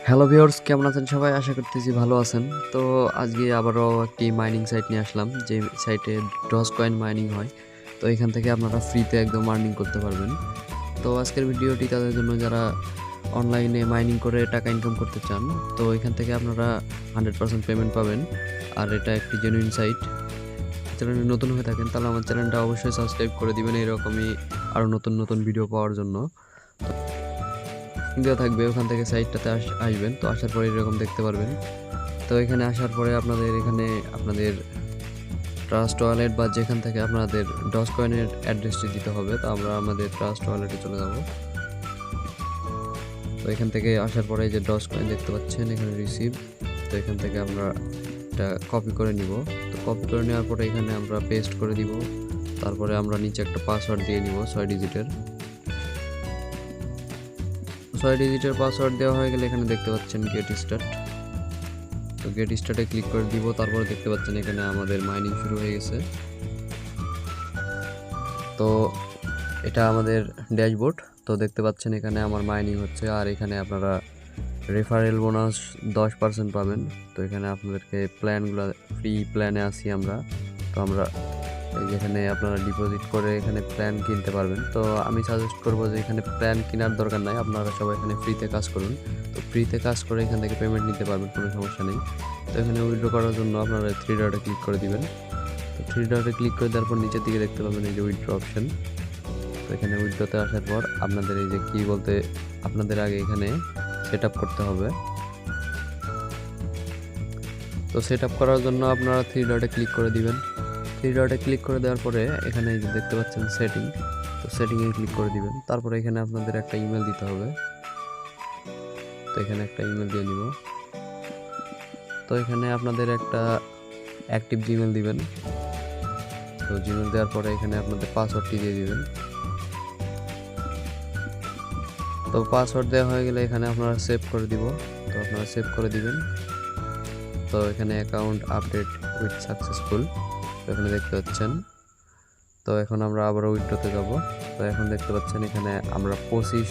Hello viewers, কেমন আছেন সবাই? আশা করতেছি ভালো আছেন। তো আজকে আবারও একটি মাইনিং সাইট নিয়ে আসলাম, যে সাইটে ডজ কয়েন মাইনিং হয়। তো এখান থেকে আপনারা ফ্রিতে একদম আর্নিং করতে পারবেন। তো আজকের ভিডিওটি তাদের জন্য যারা অনলাইনে মাইনিং করে টাকা ইনকাম করতে চান। তো এখান থেকে আপনারা 100% পেমেন্ট পাবেন। আর এটা একটি জেনুইন সাইট। চ্যানেলে নতুন হয়ে থাকেন তাহলে আমার চ্যানেলটা অবশ্যই সাবস্ক্রাইব করে দিবেন এরকমই আরও নতুন নতুন ভিডিও পাওয়ার জন্য। দেওয়া থাকবে, ওখান থেকে সাইটটাতে আসবেন। তো আসার পরে এরকম দেখতে পারবেন। তো এখানে আসার পরে আপনাদের ট্রাস্ট ওয়ালেট বা যেখান থেকে আপনাদের ডজ কয়েনের অ্যাড্রেসটি দিতে হবে। তো আমরা আমাদের ট্রাস্ট ওয়ালেটে চলে যাব। তো এখান থেকে আসার পরে যে ডজ কয়েন দেখতে পাচ্ছেন এখানে রিসিভ। তো এখান থেকে আমরা এটা কপি করে নিব। তো কপি করে নেওয়ার পরে এখানে আমরা পেস্ট করে দিব। তারপরে আমরা নিচে একটা পাসওয়ার্ড দিয়ে নিব 6 ডিজিটের। 6 ডিজিটের পাসওয়ার্ড দেওয়া হয়ে গেলে এখানে দেখতে পাচ্ছেন গেট স্টার্ট। তো গেট স্টার্টে ক্লিক করে দিব। তারপরে দেখতে পাচ্ছেন এখানে আমাদের মাইনিং শুরু হয়ে গেছে। তো এটা আমাদের ড্যাশবোর্ড। তো দেখতে পাচ্ছেন এখানে আমার মাইনিং হচ্ছে। আর এখানে আপনারা রেফারেল বোনাস 10% পাবেন। তো এখানে আপনাদেরকে প্ল্যানগুলো ফ্রি প্ল্যানে আসি আমরা। তো আমরা যেখানে আপনারা ডিপোজিট করে এখানে প্ল্যান কিনতে পারবেন। তো আমি সাজেস্ট করবো যে এখানে প্ল্যান কেনার দরকার নাই, আপনারা সবাই এখানে ফ্রিতে কাজ করুন। তো ফ্রিতে কাজ করে এখান থেকে পেমেন্ট নিতে পারবেন, কোনো সমস্যা নেই। তো এখানে উইথড্র করার জন্য আপনারা 3 ডটে ক্লিক করে দিবেন। তো 3 ডটে ক্লিক করে দেওয়ার পর নিচের দিকে দেখতে পাবেন এই যে উইথড্র অপশন। তো এখানে উইথড্রতে আসার পর আপনাদের এই যে কি বলতে আপনাদের আগে এখানে সেট আপ করতে হবে। তো সেট আপ করার জন্য আপনারা 3 ডটে ক্লিক করে দিবেন। 3 ডটে ক্লিক করে দেওয়ার পরে এখানে এই যে দেখতে পাচ্ছেন সেটিং। তো সেটিংয়ে ক্লিক করে দিবেন। তারপরে এখানে আপনাদের একটা ইমেল দিতে হবে। তো এখানে একটা ইমেল দিয়ে নিব। তো এখানে আপনাদের একটা অ্যাক্টিভ জিমেল দিবেন। তো জিমেল দেওয়ার পরে এখানে আপনাদের পাসওয়ার্ডটি দিয়ে দিবেন। তো পাসওয়ার্ড দেওয়া হয়ে গেলে এখানে আপনারা সেভ করে দিব। তো আপনারা সেভ করে দিবেন। তো এখানে অ্যাকাউন্ট আপডেট উইথ সাকসেসফুল, তো এখানে দেখতে পাচ্ছেন। তো এখন আমরা আবার উইথড্রতে যাব। তো এখন দেখতে পাচ্ছেন এখানে আমরা 25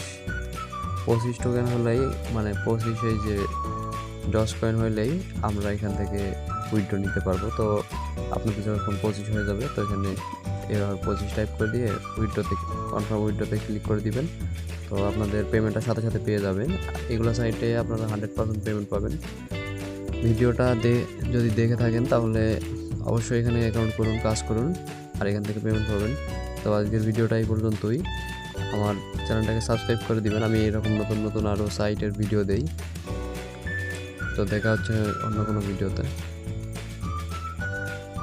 টোকেন হলেই, মানে 25 এই যে ডজ কয়েন হলেই আমরা এখান থেকে উইথড্র নিতে পারবো। তো আপনাদের যখন 25 হয়ে যাবে তো এখানে এভাবে 25 টাইপ করে দিয়ে উইথড্রতে কনফার্ম উইথড্রতে ক্লিক করে দিবেন। তো আপনাদের পেমেন্টটা সাথে সাথে পেয়ে যাবেন। এগুলো সাইটে আপনারা 100% পেমেন্ট পাবেন। ভিডিওটা যদি দেখে থাকেন তাহলে অবশ্যই এখানে অ্যাকাউন্ট করুন, কাজ করুন, আর এখান থেকে পেমেন্ট পাবেন। তো আজকের ভিডিওটা এই পর্যন্তই। আমার চ্যানেলটাকে সাবস্ক্রাইব করে দিবেন, আমি এরকম নতুন নতুন আরও সাইটের ভিডিও দেই। তো দেখা হচ্ছে অন্য কোনো ভিডিওতে।